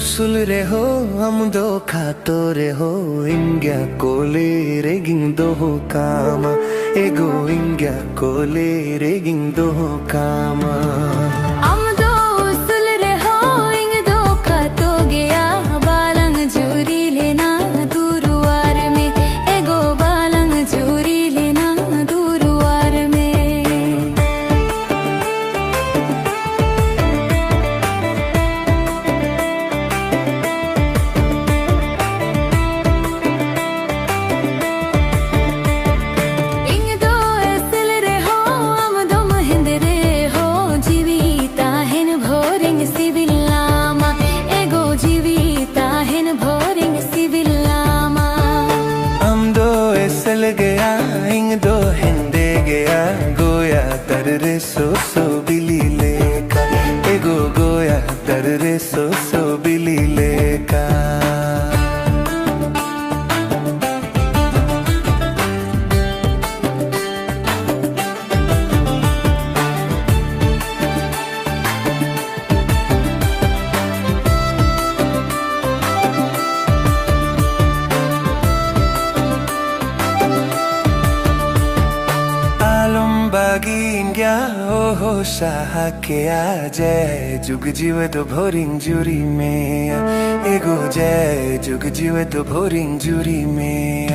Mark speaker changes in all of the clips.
Speaker 1: usul reho amdo khato reho ingya kole reging do kama ego ingya kole reging do kama
Speaker 2: amdo usul reho ingdo khato gaya balang juri lena duruwar me ego balang juri lena duruwar me
Speaker 1: गया इंग दो हिंदे गया गोया तर रे सो बिली लेका एगो गोया तर रे सो बिली लेका बागिंग्या ओहो साहके जय जुग जीवे तो भोरिंग जुरी में एगो जय जुग जीवे तो भोरिंग जुरी में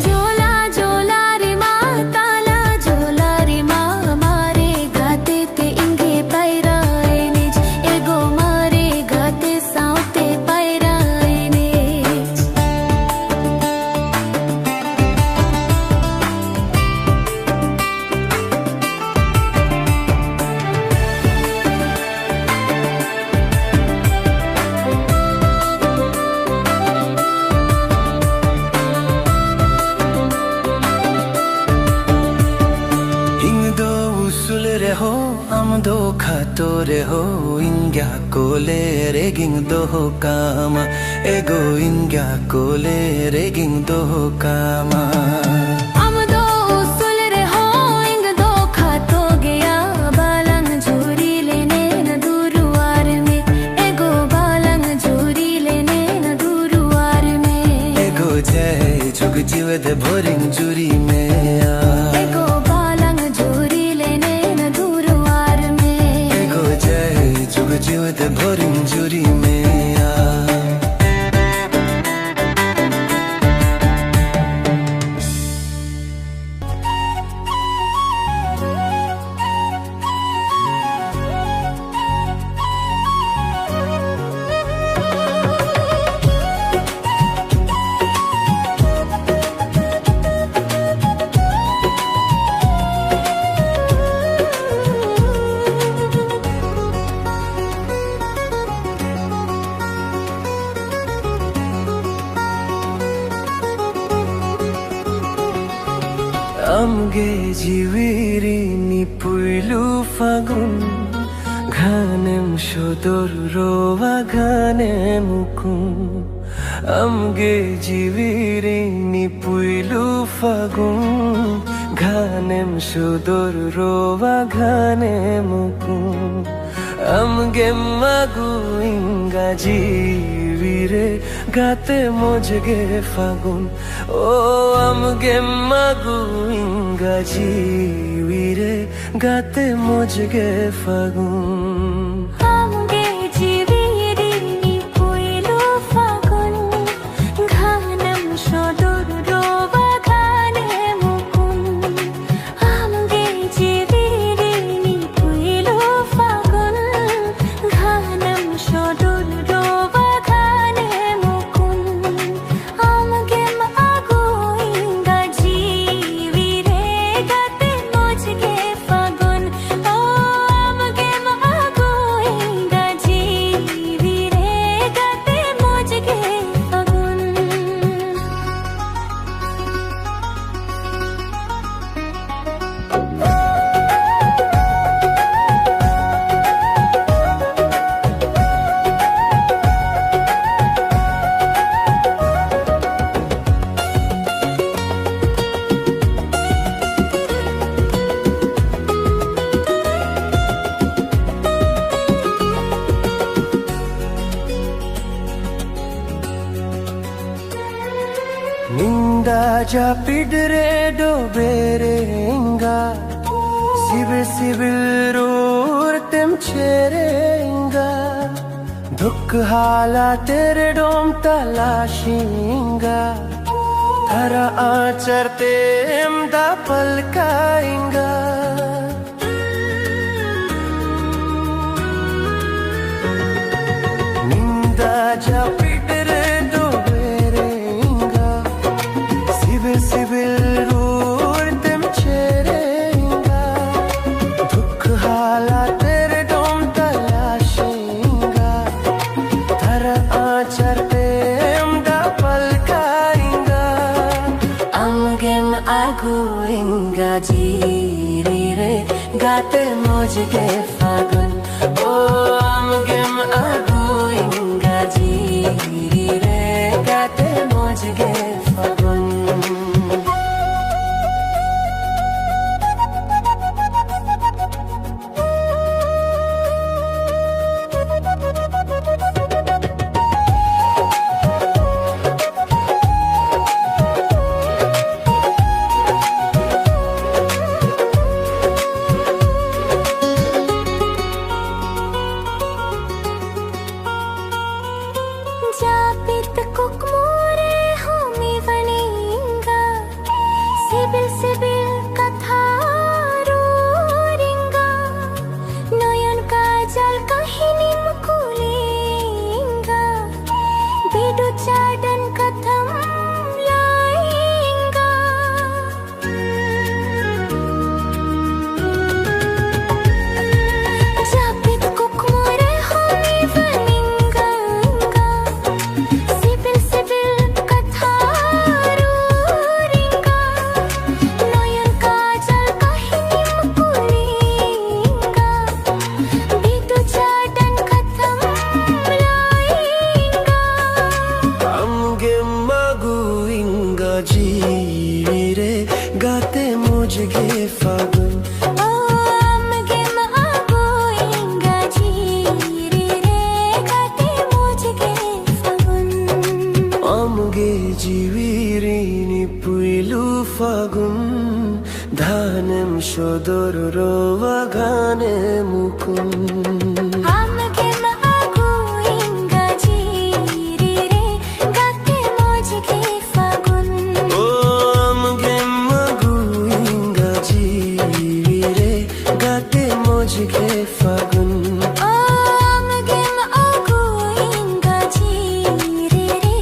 Speaker 2: जोला जोला रे माँ ताला जोला रे माँ मारे गाते ते इंगे पैरा एनेज एगो मारे गाते साउते para एनेज reho amdo khato reho ingya kole reging do kama ego ingya kole reging do kama amdo usul reho ingdo khato gaya balang juri lene na duruwar me ego balang juri lene na duruwar me
Speaker 1: ego jay jug jiwe de bhoring juri me
Speaker 2: ego balang juri lene na duruwar me
Speaker 1: ego jay jug jiwe de bhoring juri me amge jiwiri ni puilu fagun ghanem shodor rowa ghanem mukum amge jiwiri ni puilu fagun ghanem shodor rowa ghanem mukum amge magu inga jiwire gate mojge fagun o amge magu inga jiwire gate mojge fagun
Speaker 2: amge jiwiri ni puilu fagun ghanam shodor rowa ghanem mukum amge jiwiri ni puilu fagun ghanam shodor rowa ghanem mukum amge magu inga jiwire gate mojge fagun o amge magu
Speaker 1: Pidre do berenga Sibil sibil roor tem cherenga Dukh hala tere dom talashinga Thara aachar tem da palkainga Ninda ja pidre do berenga Sibil sibil roor tem cherenga Dukh hala tere dom talashinga Thara aachar tem da palkainga Amgem aguinga jiri re Gate mujhke fagun Oh amgem aguinga jiri re Gate mujhke fagun
Speaker 2: Japit kukmore homi vaninga Sibil sibil katha roringa Noyan kajal kahini mukulinga Bidu chadan katham lainga Japit kukmore homi vaninga Sibil sibil katha roringa Noyan kajal kahini mukulinga Bidu chadan katham lainga
Speaker 1: Amgem aguinga jiri re Gate mujhke fagun
Speaker 2: Amgem aguinga jiri re Gate mujhke fagun
Speaker 1: Amge jivirini puilu fagun Dhanem shodor rovagane mukun
Speaker 2: Amgem aguinga jiri re Gate mujhke fagun
Speaker 1: Amgem aguinga jiri re Gate mujhke fagun
Speaker 2: Amgem aguinga jiri re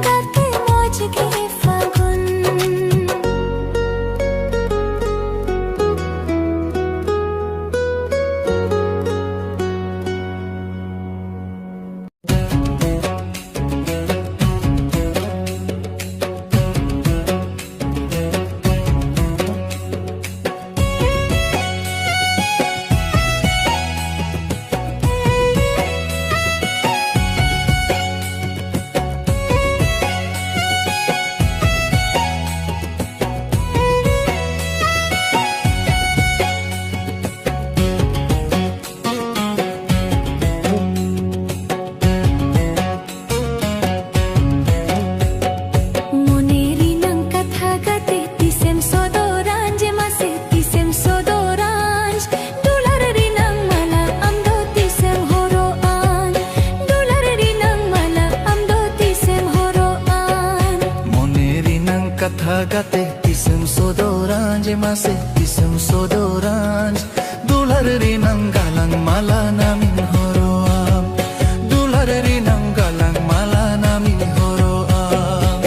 Speaker 2: Gate mujhke fagun Moneri nang katha gate tisem sodoranj mase tisem sodoranj Dular ri nang mala amdo tisem horoan Dular ri nang mala amdo tisem horoan
Speaker 1: Moneri nang katha gate tisem sodoranj mase tisem sodoranj Dular ri nang galang mala namin horoam Dular ri nang galang mala namin horoam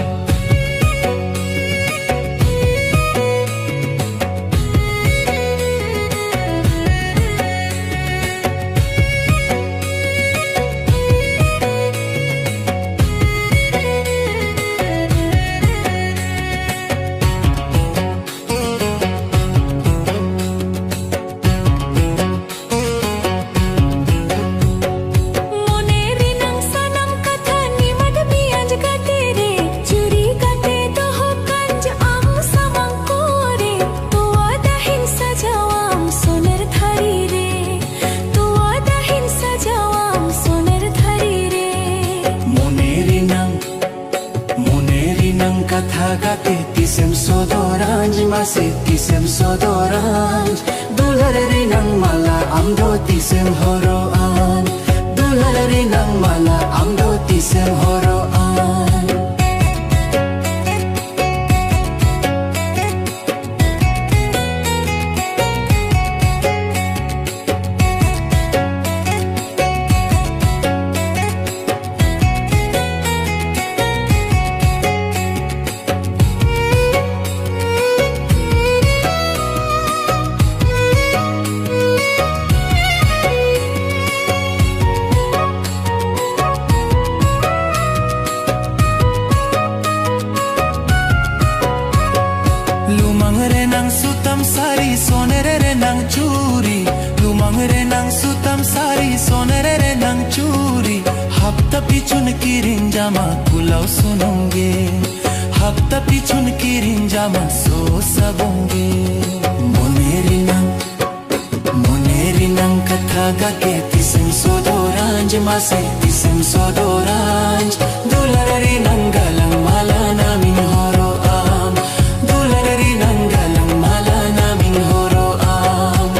Speaker 2: Moneri nang sanam katha ni mad bianj gate re Churi gate doho kanj am samang kore Tua dahin sajawam soner thari re Tua dahin sajawam soner thari re
Speaker 1: Moneri nang katha gate tisem sodoranj masih tisem sodoranj dularari nang mala amdo tisem horoan dularari nang mala amdo tisem horoan Lumang renang sutam sari sonere renang curi Lumang renang sutam sari sonere renang curi Hafta pichun kirin jama kulau sunonge Hafta pichun kirin jama so sabonge Moneri nang katha gake tisem sodoranj masih tisem sodoranj dularari nang galang mala namin horoam dularari nang galang mala namin horoam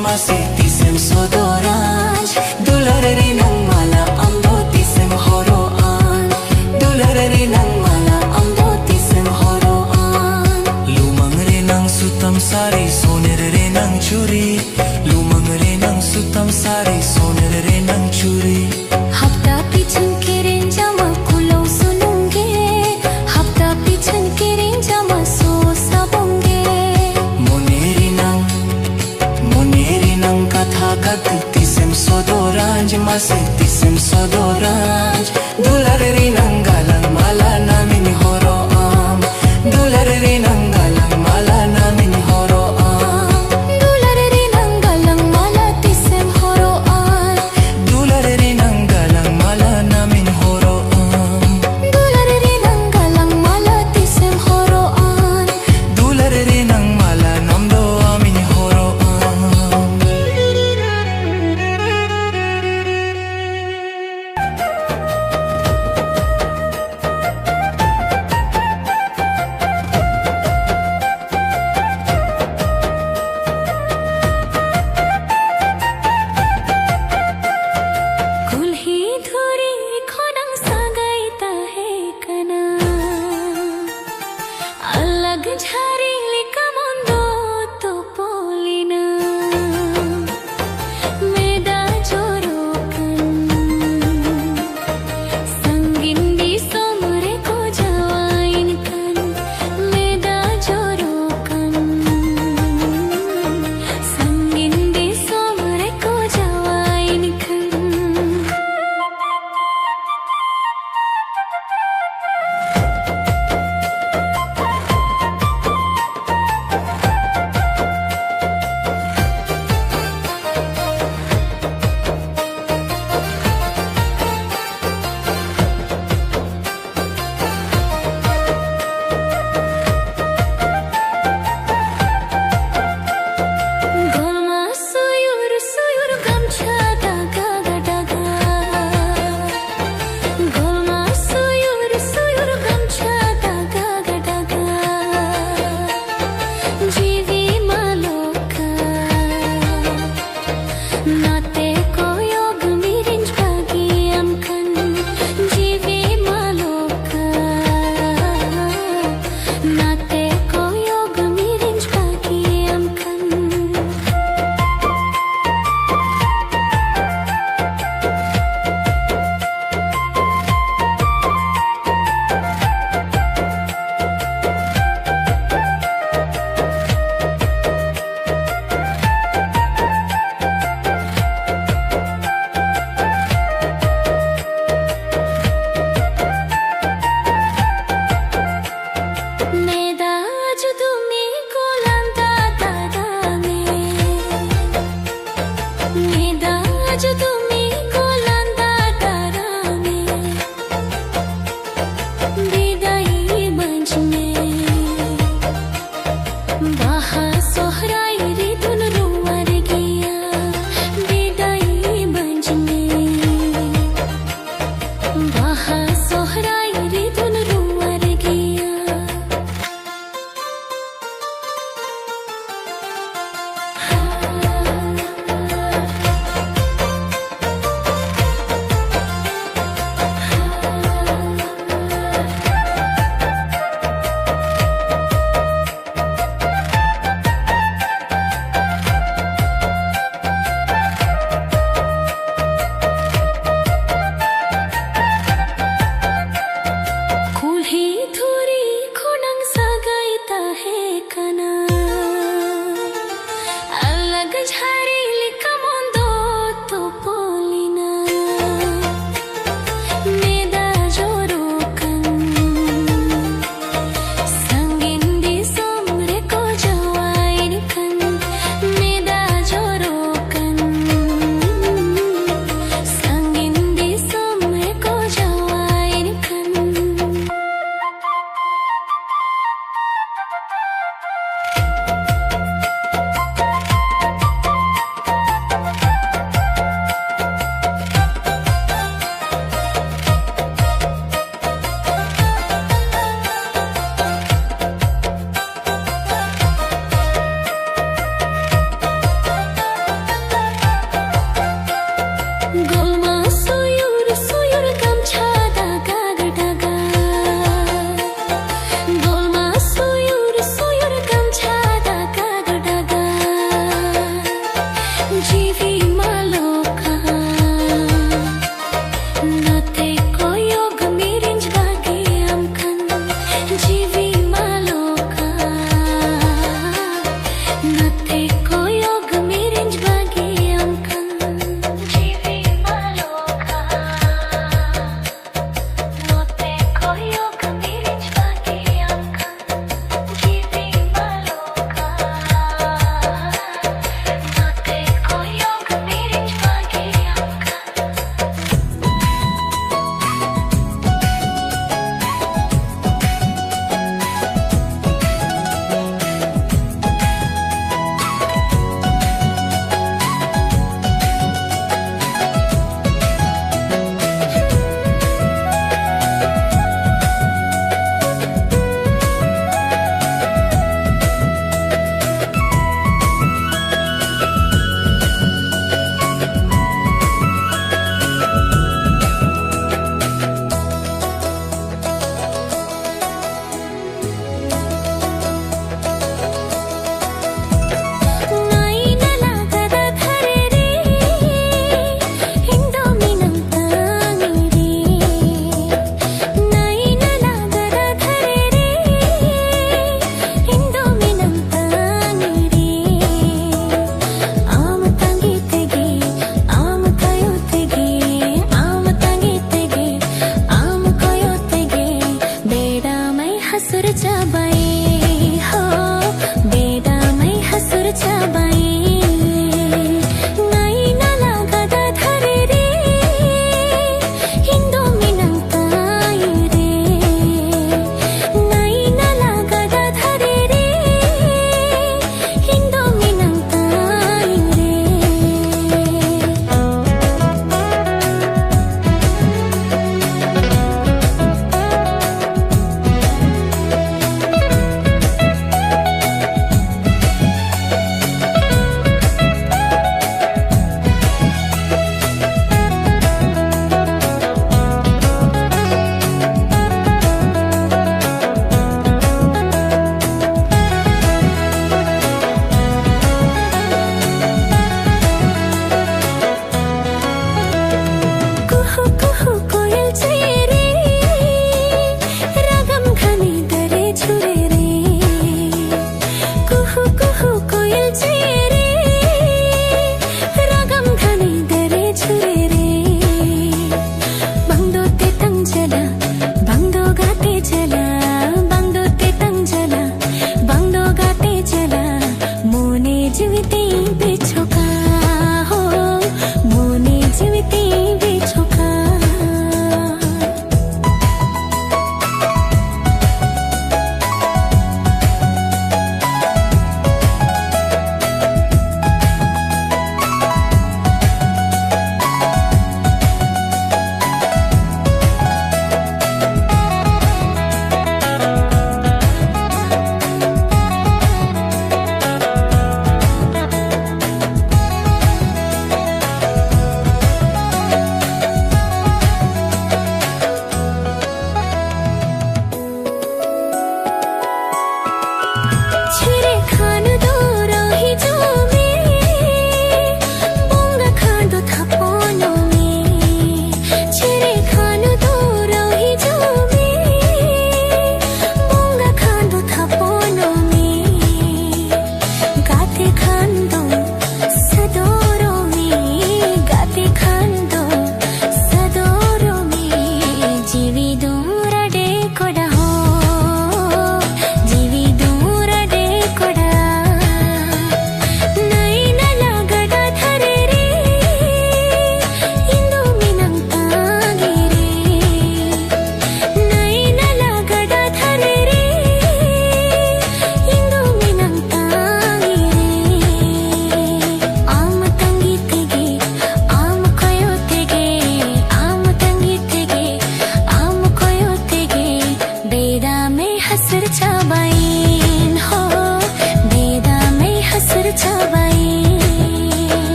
Speaker 1: masih tisem sodoranj dularari nang mala amdo tisem horoan dularari nang mala amdo tisem horoan lumang renang sutam sari soner renang curi lumang renang sutam sari soner renang curi hafta pichun kirin jama kulau sununge hafta pichun kirin jama so sabonge Moneri nang katha gake tisem sodoranj masih tisem sodoranj dularari nang galang mala namin horoam dularari nang galang mala namin horoam dularari nang galang mala tisem horoan dularari nang galang mala namin horoam dularari nang galang mala tisem horoan dularari nang mala namdo amin horoam
Speaker 2: not